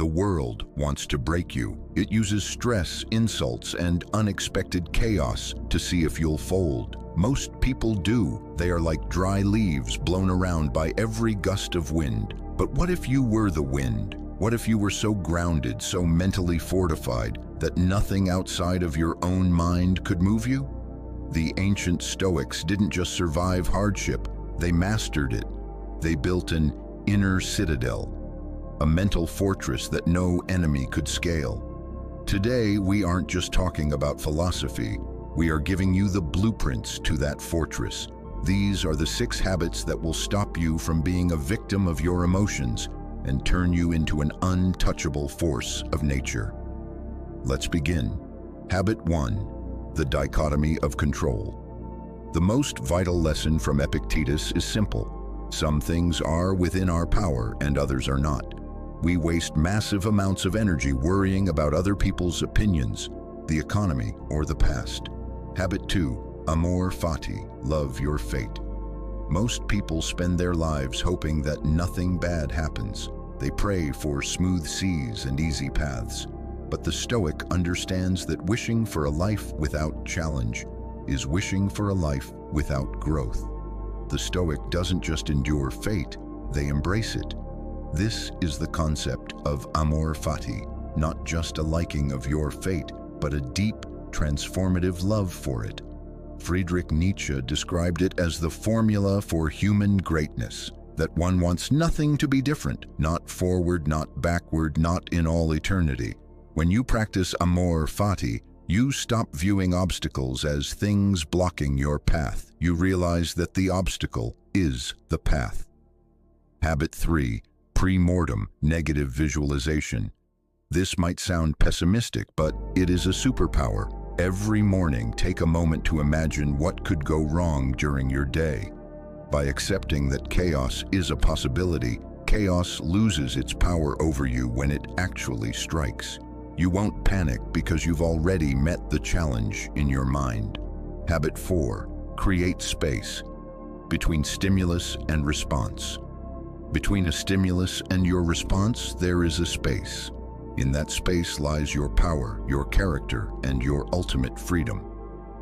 The world wants to break you. It uses stress, insults, and unexpected chaos to see if you'll fold. Most people do. They are like dry leaves blown around by every gust of wind. But what if you were the wind? What if you were so grounded, so mentally fortified, that nothing outside of your own mind could move you? The ancient Stoics didn't just survive hardship, they mastered it. They built an inner citadel, a mental fortress that no enemy could scale. Today, we aren't just talking about philosophy. We are giving you the blueprints to that fortress. These are the 6 habits that will stop you from being a victim of your emotions and turn you into an untouchable force of nature. Let's begin. Habit 1, the dichotomy of control. The most vital lesson from Epictetus is simple. Some things are within our power and others are not. We waste massive amounts of energy worrying about other people's opinions, the economy, or the past. Habit 2, amor fati, love your fate. Most people spend their lives hoping that nothing bad happens. They pray for smooth seas and easy paths. But the Stoic understands that wishing for a life without challenge is wishing for a life without growth. The Stoic doesn't just endure fate, they embrace it. This is the concept of amor fati, not just a liking of your fate, but a deep, transformative love for it. Friedrich Nietzsche described it as the formula for human greatness, that one wants nothing to be different, not forward, not backward, not in all eternity. When you practice amor fati, you stop viewing obstacles as things blocking your path. You realize that the obstacle is the path. Habit 3, pre-mortem, negative visualization. This might sound pessimistic, but it is a superpower. Every morning, take a moment to imagine what could go wrong during your day. By accepting that chaos is a possibility, chaos loses its power over you when it actually strikes. You won't panic because you've already met the challenge in your mind. Habit 4, create space between stimulus and response. Between a stimulus and your response, there is a space. In that space lies your power, your character, and your ultimate freedom.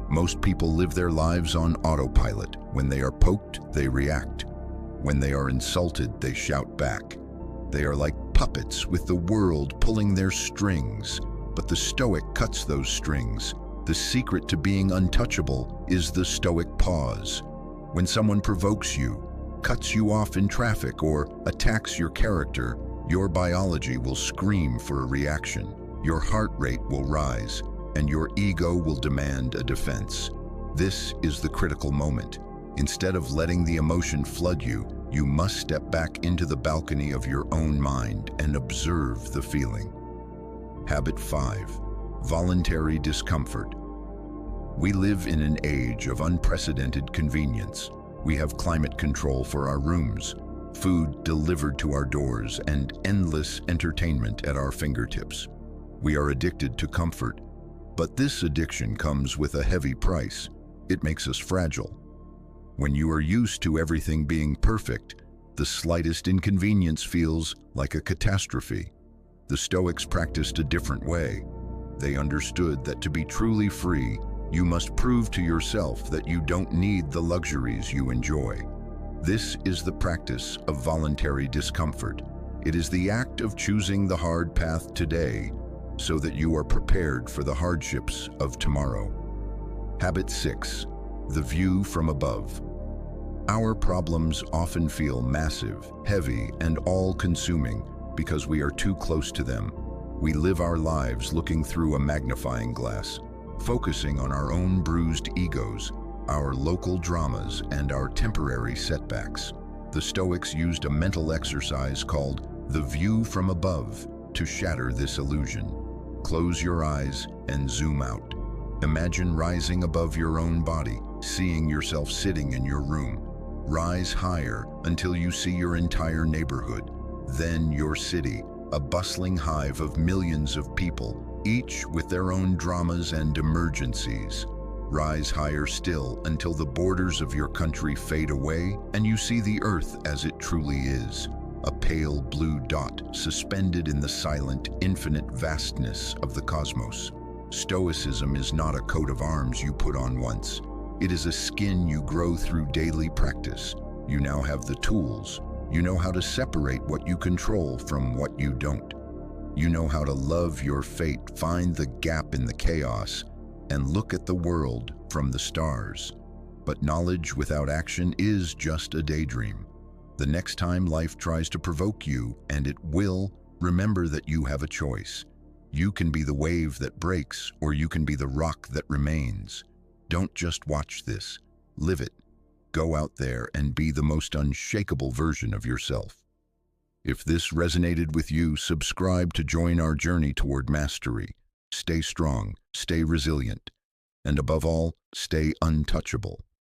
Most people live their lives on autopilot. When they are poked, they react. When they are insulted, they shout back. They are like puppets with the world pulling their strings. But the Stoic cuts those strings. The secret to being untouchable is the Stoic pause. When someone provokes you, cuts you off in traffic, or attacks your character, your biology will scream for a reaction. Your heart rate will rise, and your ego will demand a defense. This is the critical moment. Instead of letting the emotion flood you, you must step back into the balcony of your own mind and observe the feeling. Habit 5, voluntary discomfort. We live in an age of unprecedented convenience. We have climate control for our rooms, food delivered to our doors, and endless entertainment at our fingertips. We are addicted to comfort, but this addiction comes with a heavy price. It makes us fragile. When you are used to everything being perfect, the slightest inconvenience feels like a catastrophe. The Stoics practiced a different way. They understood that to be truly free, you must prove to yourself that you don't need the luxuries you enjoy. This is the practice of voluntary discomfort. It is the act of choosing the hard path today so that you are prepared for the hardships of tomorrow. Habit 6, the view from above. Our problems often feel massive, heavy, and all-consuming because we are too close to them. We live our lives looking through a magnifying glass, focusing on our own bruised egos, our local dramas, and our temporary setbacks. The Stoics used a mental exercise called the view from above to shatter this illusion. Close your eyes and zoom out. Imagine rising above your own body, seeing yourself sitting in your room. Rise higher until you see your entire neighborhood, then your city, a bustling hive of millions of people, each with their own dramas and emergencies. Rise higher still until the borders of your country fade away and you see the earth as it truly is. a pale blue dot suspended in the silent, infinite vastness of the cosmos. Stoicism is not a coat of arms you put on once. It is a skin you grow through daily practice. You now have the tools. You know how to separate what you control from what you don't. You know how to love your fate, find the gap in the chaos, and look at the world from the stars. But knowledge without action is just a daydream. The next time life tries to provoke you, and it will, remember that you have a choice. You can be the wave that breaks, or you can be the rock that remains. Don't just watch this. Live it. Go out there and be the most unshakable version of yourself. If this resonated with you, subscribe to join our journey toward mastery. Stay strong, stay resilient, and above all, stay untouchable.